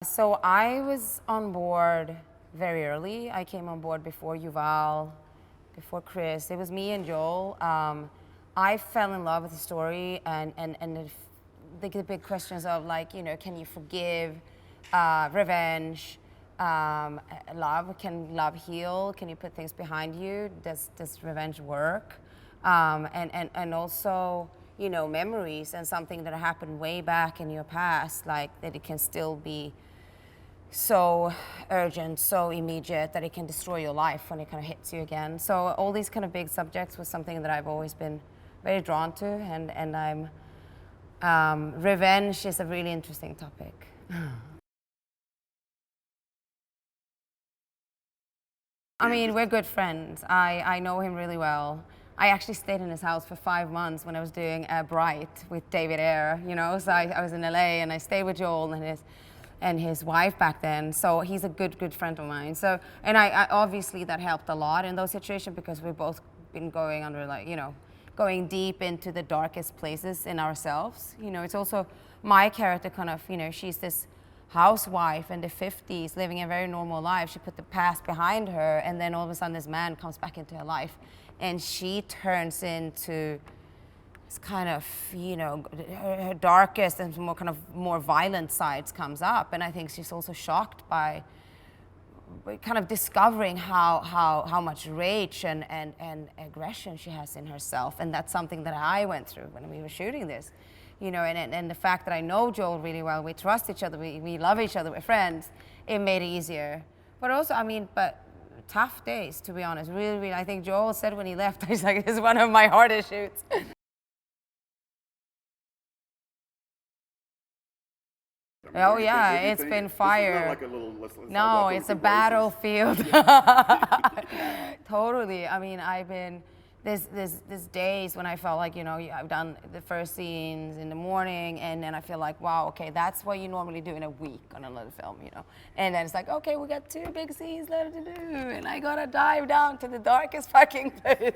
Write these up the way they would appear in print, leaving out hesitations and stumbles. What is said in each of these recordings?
So I was on board very early. I came on board before Yuval, before Chris. It was me and Joel. I fell in love with the story and the big questions of like, you know, can you forgive, revenge, love? Can love heal? Can you put things behind you? Does revenge work? And also, you know, memories and something that happened way back in your past, like that it can still be so urgent, so immediate that it can destroy your life when it kind of hits you again. So all these kind of big subjects was something that I've always been very drawn to, and revenge is a really interesting topic. I mean, we're good friends. I know him really well. I actually stayed in his house for 5 months when I was doing Bright with David Ayer, you know, so I was in LA and I stayed with Joel and his wife back then. So he's a good friend of mine. So, and I obviously that helped a lot in those situations because we've both been going under, like, you know, going deep into the darkest places in ourselves. You know, it's also my character kind of, you know, she's this housewife in the 50s living a very normal life. She put the past behind her, and then all of a sudden this man comes back into her life and she turns into this kind of, you know, her darkest and more kind of more violent sides comes up. And I think she's also shocked by kind of discovering how much rage and aggression she has in herself. And that's something that I went through when we were shooting this. You know, and the fact that I know Joel really well, we trust each other, we love each other, we're friends, it made it easier. But also, I mean, but tough days, to be honest. Really, I think Joel said when he left, he's like, it's one of my hardest shoots. Oh yeah, it's been fire. Like a little, no, it's a battlefield. Totally. I mean, I've been, there's days when I felt like, you know, I've done the first scenes in the morning, and then I feel like, wow, okay, that's what you normally do in a week on another film, you know. And then it's like, okay, we got 2 big scenes left to do, and I gotta dive down to the darkest fucking place.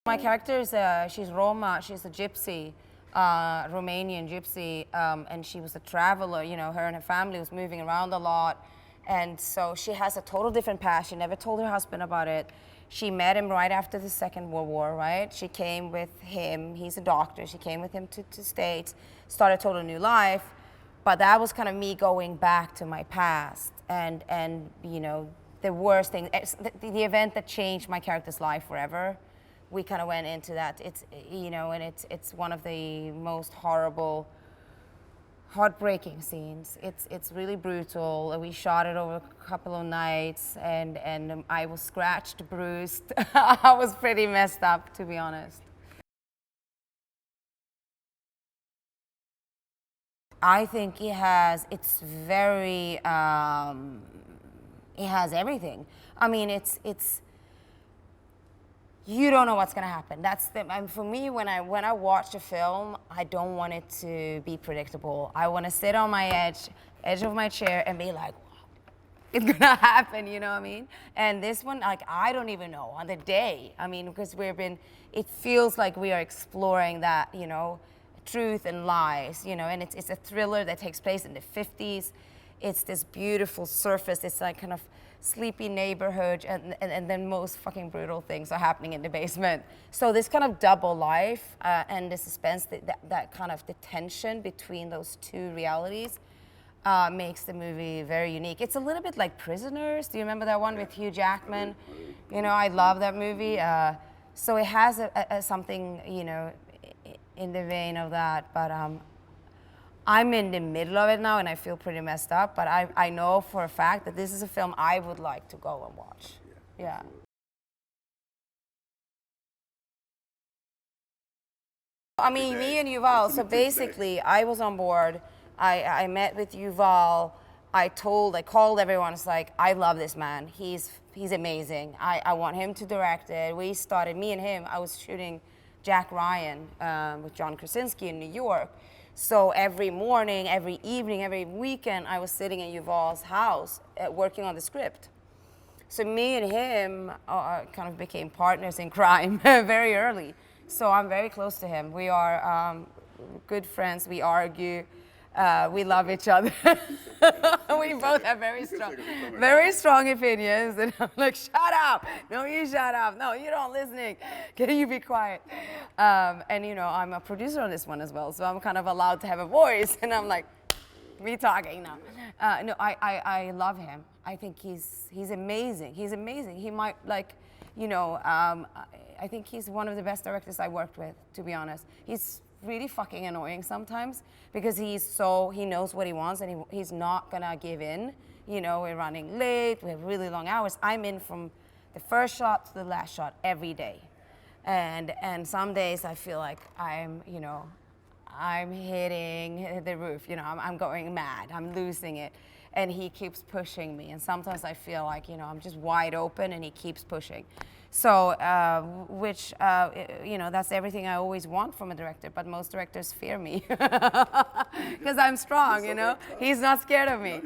My character is, she's Roma, she's a gypsy, Romanian gypsy, and she was a traveler, you know, her and her family was moving around a lot. And so she has a total different past. She never told her husband about it. She met him right after the Second World War, right? She came with him, he's a doctor, she came with him to States, started a total new life. But that was kind of me going back to my past. And you know, the worst thing, the event that changed my character's life forever, we kind of went into that. It's, you know, and it's one of the most horrible, heartbreaking scenes. It's really brutal. We shot it over a couple of nights, and I was scratched, bruised. I was pretty messed up, to be honest. I think it's very, it has everything. I mean, it's you don't know what's gonna happen. That's for me, when I watch a film, I don't want it to be predictable. I want to sit on my edge of my chair and be like, wow, it's gonna happen, you know what I mean? And this one, like, I don't even know on the day. I mean, because it feels like we are exploring that, you know, truth and lies, you know, and it's a thriller that takes place in the 50s. It's this beautiful surface. It's like kind of sleepy neighborhood, and then most fucking brutal things are happening in the basement. So this kind of double life and the suspense, that kind of the tension between those two realities makes the movie very unique. It's a little bit like Prisoners. Do you remember that one with Hugh Jackman? You know, I love that movie. So it has a something, you know, in the vein of that, but I'm in the middle of it now and I feel pretty messed up, but I know for a fact that this is a film I would like to go and watch. Yeah. I mean, me and Yuval, so basically I was on board, I met with Yuval, I called everyone, it's like, I love this man, he's amazing, I want him to direct it. We started, me and him, I was shooting Jack Ryan with John Krasinski in New York. So every morning, every evening, every weekend, I was sitting in Yuval's house working on the script. So me and him kind of became partners in crime very early. So I'm very close to him. We are good friends. We argue. We love each other. We both have very strong opinions. And I'm like, shut up. No, you shut up. No, you don't listening. Can you be quiet? And you know, I'm a producer on this one as well. So I'm kind of allowed to have a voice. And I'm like, me talking now. No, I love him. I think he's amazing. He's amazing. He might like, you know, I think he's one of the best directors I worked with, to be honest. He's really fucking annoying sometimes because he knows what he wants and he's not gonna give in. You know, we're running late, we have really long hours. I'm in from the first shot to the last shot every day. And some days I feel like I'm hitting the roof, you know, I'm going mad, I'm losing it. And he keeps pushing me. And sometimes I feel like, you know, I'm just wide open and he keeps pushing. So, you know, that's everything I always want from a director, but most directors fear me because I'm strong, you know. He's not scared of me.